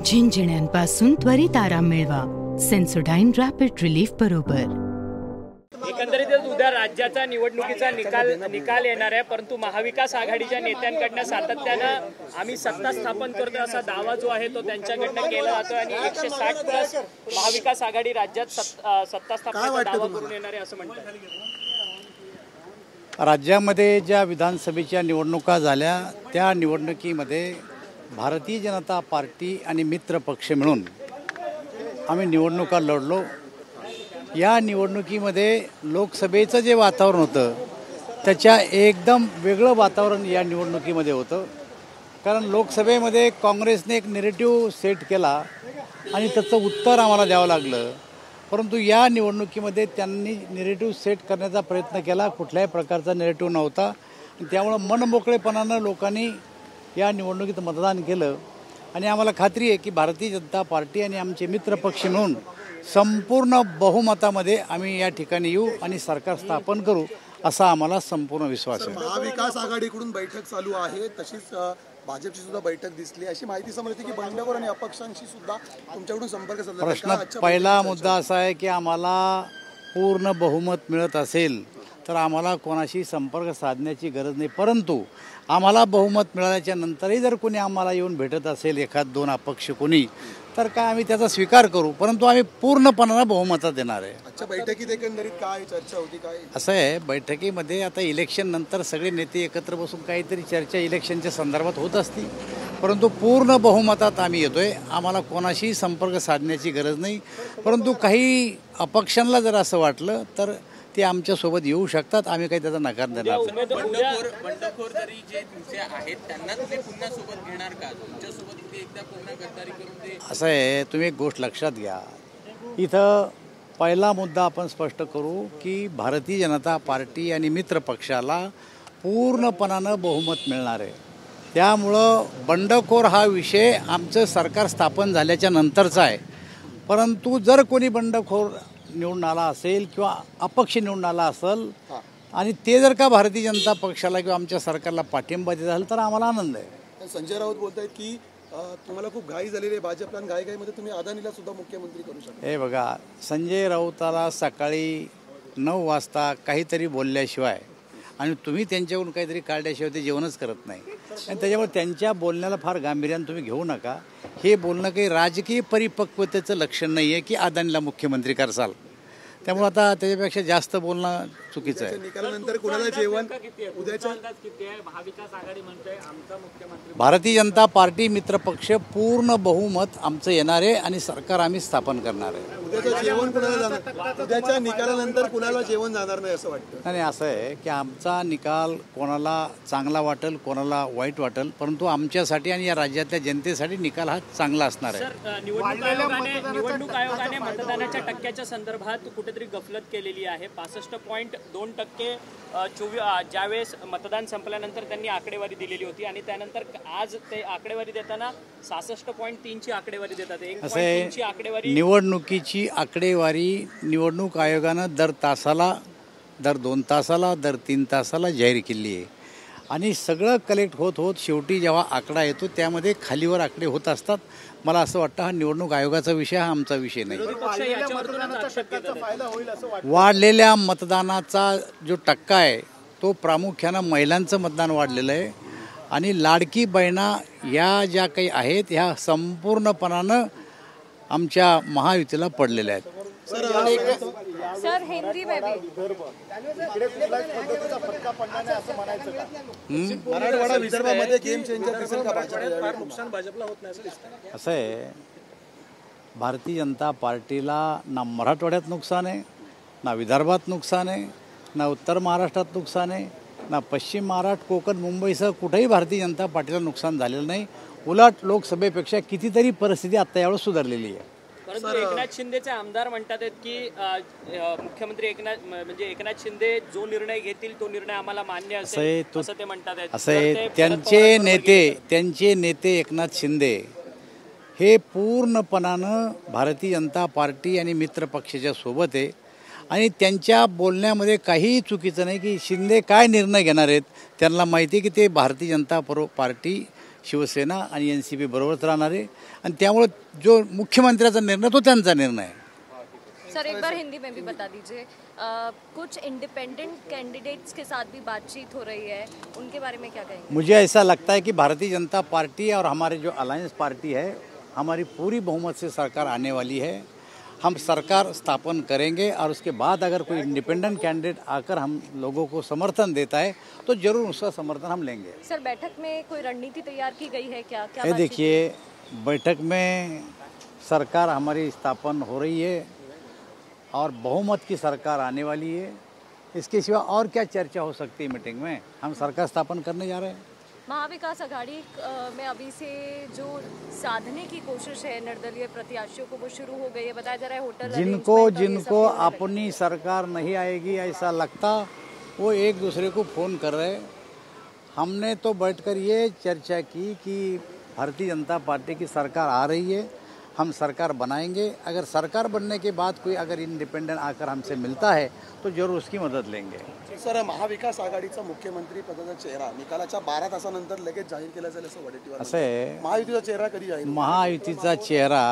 झिंझिण्यांपासून त्वरित आराम मिळवा सेन्सोडाइन रॅपिड रिलीफ बरोबर। एकंदरीतच उद्या राज्याचा निवडणुकीचा निकाल येणार आहे, परंतु महाविकास आघाडीच्या नेत्यांकडनं सातत्यानं आम्ही सत्ता स्थापन करतो असा दावा जो आहे तो त्यांच्याकडनं केला जातो आणि 160 प्लस महाविकास आघाडी राज्यात सत्ता स्थापनेचा दावा करून येणार आहे असं म्हणतात। राज्यामध्ये ज्या विधानसभेच्या निवडणुका झाल्या त्या निवडणुकीमध्ये भारतीय जनता पार्टी आणि मित्र पक्ष मिळून आम्ही निवडणुका लढलो। या निवडणुकीमध्ये लोकसभेचं जे वातावरण होतं त्याच्या एकदम वेगळं वातावरण या निवडणुकीमध्ये होतं, कारण लोकसभेमध्ये काँग्रेसने एक नेरेटिव्ह सेट केला आणि त्याचं उत्तर आम्हाला द्यावं लागलं, परंतु या निवडणुकीमध्ये त्यांनी नेरेटिव्ह सेट करण्याचा प्रयत्न केला, कुठल्याही प्रकारचा नेरेटिव्ह नव्हता। त्यामुळं मनमोकळेपणानं लोकांनी या निवडणुकीत मतदान केलं आणि आम्हाला खात्री आहे की भारतीय जनता पार्टी आणि आमचे मित्र पक्ष मिळून संपूर्ण बहुमतामध्ये आम्ही या ठिकाणी येऊ आणि सरकार स्थापन करू असा आम्हाला संपूर्ण विश्वास आहे। महाविकास आघाडीकडून बैठक चालू आहे, तशीच भाजपची सुद्धा बैठक दिसली, अशी माहिती समोर येते की बंडखोर आणि अपक्षांशी सुद्धा तुमच्याकडून संपर्क साधला। प्रश्न पहिला मुद्दा असा आहे की आम्हाला पूर्ण बहुमत मिळत असेल तर आम्हाला कोणाशी संपर्क साधण्याची गरज नाही, परंतु आम्हाला बहुमत मिळाल्याच्या नंतरही जर कोणी आम्हाला येऊन भेटत असेल एखाद दोन अपक्ष कोणी तर काय आम्ही त्याचा स्वीकार करू, परंतु आम्ही पूर्णपणानं बहुमतात देणार आहे। आजच्या बैठकीत एकंदरीत काय चर्चा होती, काय असं आहे बैठकीमध्ये आता इलेक्शन नंतर सगळे नेते एकत्र बसून काहीतरी चर्चा इलेक्शनच्या संदर्भात होत असती, परंतु पूर्ण बहुमतात आम्ही येतोय, आम्हाला कोणाशी संपर्क साधण्याची गरज नाही। परंतु काही अपक्षांना जर असं वाटलं तर ते आमच्यासोबत येऊ शकतात, आम्ही काही त्याचा नकार देणार नाही। बंडखोर जरी जे तुमचे आहेत त्यांना तुम्ही पुन्हा सोबत घेणार का? तुमच्यासोबत इथे एकदा पुन्हा गद्दारी करून ते असं आहे, तुम्ही एक गोष्ट लक्षात घ्या, इथं पहिला मुद्दा आपण स्पष्ट करू की भारतीय जनता पार्टी आणि मित्र पक्षाला पूर्णपणानं बहुमत मिळणार आहे। त्यामुळं बंडखोर हा विषय आमचं सरकार स्थापन झाल्याच्या नंतरचा आहे, परंतु जर कोणी बंडखोर निवडून आला असेल किंवा अपक्ष निवडून आला असेल आणि ते जर का भारतीय जनता पक्षाला किंवा आमच्या सरकारला पाठिंबा देत असेल तर आम्हाला आनंद आहे। संजय राऊत बोलत आहेत की तुम्हाला खूप घाई झालेली आहे भाजपला, घाईमध्ये तुम्ही अदानीला सुद्धा मुख्यमंत्री करू शकता। हे बघा, संजय राऊताला सकाळी 9 वाजता काहीतरी बोलल्याशिवाय आणि तुम्ही त्यांच्याकडून काहीतरी काढल्याशिवाय ते जेवणच करत नाही, आणि त्याच्यामुळे त्यांच्या बोलण्याला फार गांभीर्यानं तुम्ही घेऊ नका। हे बोलणं काही राजकीय परिपक्वतेचं लक्षण नाही आहे की अदानीला मुख्यमंत्री करसाल, त्यामुळे आता त्याच्यापेक्षा जास्त बोलणं चुकीचं आहे। निकालानंतर कुणाला जेवण उद्याच्या भारतीय जनता पार्टी मित्रपक्ष पूर्ण बहुमत आमचं येणार आहे आणि सरकार आम्ही स्थापन करणार आहे। उद्याचं जेवण कुणाला जाणार, उद्याच्या निकालानंतर कुणाला जेवण जाणार नाही असं वाटतं? नाही, असं आहे की आमचा निकाल कोणाला चांगला वाटेल कोणाला वाईट वाटेल, परंतु आमच्यासाठी आणि या राज्यातल्या जनतेसाठी निकाल हा चांगला असणार आहे। निवडणूक आयोगाने मतदानाच्या टक्क्याच्या संदर्भात कुठेतरी गफलत केलेली आहे। 65.2% ज्यावेळेस मतदान संपल्यानंतर त्यांनी आकडेवारी दिलेली होती आणि त्यानंतर आज ते आकडेवारी देताना 66.3 ची आकडेवारी देतात। 1.3 ची आकडेवारी निवडणुकीची आकडेवारी निवडणूक आयोगानं दर तासाला, दर 2 तासाला, दर 3 तासाला जाहीर केली आहे आणि सगळं कलेक्ट होत शेवटी जेव्हा आकडा येतो त्यामध्ये खालीवर आकडे होत असतात। मला असं वाटतं हा निवडणूक आयोगाचा विषय, हा आमचा विषय नाही। वाढलेल्या मतदानाचा जो टक्का आहे तो प्रामुख्यानं महिलांचं मतदान वाढलेलं आहे आणि लाडकी बहिणा या ज्या काही आहेत ह्या संपूर्णपणानं आमच्या महायुतीला पडलेल्या आहेत। सर हिंदी में मराठवाडा विदर्भामध्ये गेम चेंजर दिसेल का भाजपला? नुकसान भाजपला होत नाही असं दिसतं। असं आहे, भारतीय जनता पार्टीला ना मराठवाड्यात नुकसान आहे, ना विदर्भात नुकसान आहे, ना उत्तर महाराष्ट्रात नुकसान आहे, ना पश्चिम महाराष्ट्र, कोकण, मुंबईसह कुठेही भारतीय जनता पार्टीला नुकसान झालेलं नाही। उलट लोकसभेपेक्षा कितीतरी परिस्थिती आता यावेळेस सुधारलेली आहे। परंतु एकनाथ शिंदेचे आमदार म्हणतात की मुख्यमंत्री एकनाथ शिंदे जो निर्णय घेतील तो निर्णय आम्हाला मान्य असेल असं ते म्हणतात। असे त्यांचे नेते एकनाथ शिंदे हे पूर्णपणानं भारतीय जनता पार्टी आणि मित्र पक्षाच्या सोबत आहे आणि त्यांच्या बोलण्यामध्ये काहीही चुकीचं नाही की शिंदे काय निर्णय घेणार आहेत त्यांना माहिती आहे की ते भारतीय जनता पार्टी शिवसेना आणि NCP बरोबरच राहणार आहे आणि त्यामुळे जो मुख्यमंत्र्याचा निर्णय तो त्यांचा निर्णय आहे. सर एक बार हिंदी में भी बता दीजिए, कुछ इंडिपेंडेंट कैंडिडेट्स के साथ भी बातचीत हो रही है, उनके बारे में क्या कहेंगे? मुझे ऐसा लगता है कि भारतीय जनता पार्टी और हमारे जो अलायंस पार्टी है हमारी पूरी बहुमत से सरकार आने वाली है. हम सरकार स्थापन करेंगे और उसके बाद अगर कोई इंडिपेंडेंट कैंडिडेट आकर हम लोगों को समर्थन देता है तो जरूर उसका समर्थन हम लेंगे. सर बैठक में कोई रणनीति तैयार की गई है क्या? ये देखिए, बैठक में सरकार हमारी स्थापन हो रही है और बहुमत की सरकार आने वाली है. इसके सिवा और क्या चर्चा हो सकती है मीटिंग में? हम सरकार स्थापन करने जा रहे हैं. महाविकास आघाड़ी में अभी से जो साधने की कोशिश है निर्दलीय प्रत्याशियों को वो शुरू हो गई है, बताया जा रहा है होटल जिनको अपनी सरकार नहीं आएगी ऐसा लगता वो एक दूसरे को फ़ोन कर रहे हैं. हमने तो बैठकर ये चर्चा की कि भारतीय जनता पार्टी की सरकार आ रही है, हम सरकार बनाएंगे. अगर सरकार बनने के बाद कोई अगर इंडिपेंडेंट आकर हमसे मिलता है तो जरूर उसकी मदत लेंगे. सर महाविकास आघाडीचा मुख्यमंत्री पदाचा चेहरा निकालाच्या 12 तासानंतर लगेच जाहीर केला जाईल असं वडेट्टीवार. असं आहे, महायुतीचा चेहरा कधी जाहीर? महायुतीचा चेहरा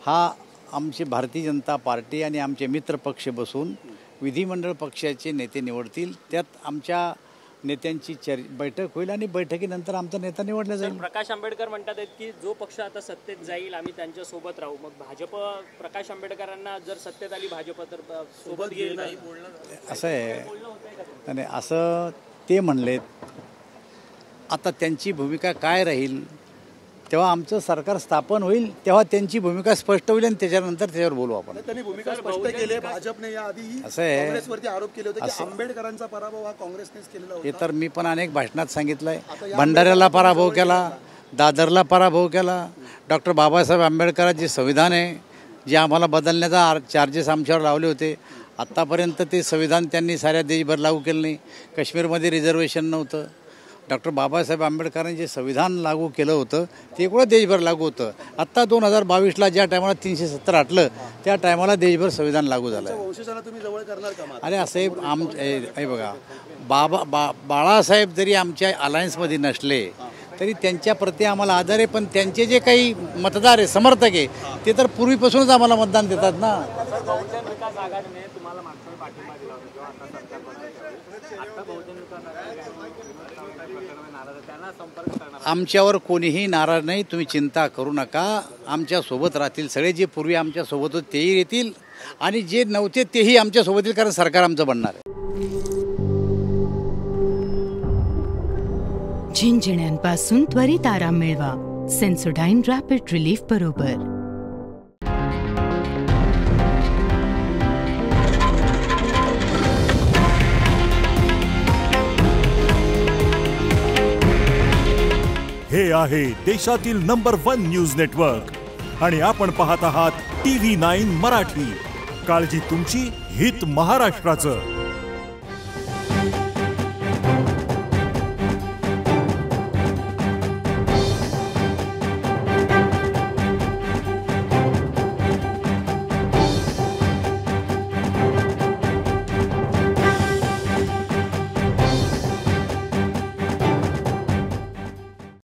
हा आमची भारतीय जनता पार्टी आणि आमचे मित्र पक्ष बसून विधिमंडळ पक्षाचे नेते निवडतील. त्यात आमच्या नेत्यांची बैठक होईल आणि बैठकीनंतर आमचा नेता निवडला जाईल. प्रकाश आंबेडकर म्हणतात आहेत की जो पक्ष आता सत्तेत जाईल आम्ही त्यांच्या सोबत राहू. मग भाजप प्रकाश आंबेडकरांना जर सत्तेत आली भाजप तर सोबत घेईल नाही असं आहे. आणि असं ते म्हणलेत. आता त्यांची भूमिका काय राहील तेव्हा आमचं सरकार स्थापन होईल तेव्हा त्यांची भूमिका स्पष्ट होईल आणि त्याच्यानंतर त्याच्यावर बोलू आपण. त्यांनी भूमिका स्पष्ट केली. भाजपने याआधी काँग्रेसवरती आरोप केले होते की आंबेडकरांचा पराभव हा काँग्रेसनेच केलेला होता. हे तर मी पण अनेक भाषणात सांगितलंय. भंडाऱ्याला पराभव केला, दादरला पराभव केला. डॉक्टर बाबासाहेब आंबेडकरांचे संविधान आहे जे आम्हाला बदलण्याचा चार्जेस आमच्यावर लावले होते. आत्तापर्यंत ते संविधान त्यांनी साऱ्या देशभर लागू केलं नाही. काश्मीरमध्ये रिझर्वेशन नव्हतं. डॉक्टर बाबासाहेब आंबेडकरांनी जे संविधान लागू केलं होतं ते कुठं देशभर लागू होतं. आत्ता 2022ला ज्या टायमाला 370 हटलं त्या टायमाला देशभर संविधान लागू झालं. वंशजाला तुम्ही जवळ करणार का? अरे असे हे बघा, बाळासाहेब जरी आमच्या अलायन्समध्ये नसले तरी त्यांच्याप्रती आम्हाला आदर आहे. पण त्यांचे जे काही मतदार आहे, समर्थक आहे, ते तर पूर्वीपासूनच आम्हाला मतदान देतात ना. बहुजन विकास आघाडीने तुम्हाला मागचा पाठिंबा दिला होता जेव्हा आता सरकार बनवते. आता बहुजन विकास आघाडी त्यांना संपर्क करणार. आमच्यावर कोणीही नाराज नाही, तुम्ही चिंता करू नका. आमच्या सोबत राहतील सगळे. जे पूर्वी आमच्या सोबत होते तेही येतील आणि जे नव्हते तेही आमच्या सोबत येतील, कारण सरकार आमचं बनणार आहे. झिंझिण्यांपासून त्वरित आराम मिळवा सेन्सोडाइन रॅपिड रिलीफ बरोबर. हे आहे देशातील नंबर 1 न्यूज नेटवर्क आणि आपण पाहत आहात TV9 मराठी. काळजी तुमची, हित महाराष्ट्राचं.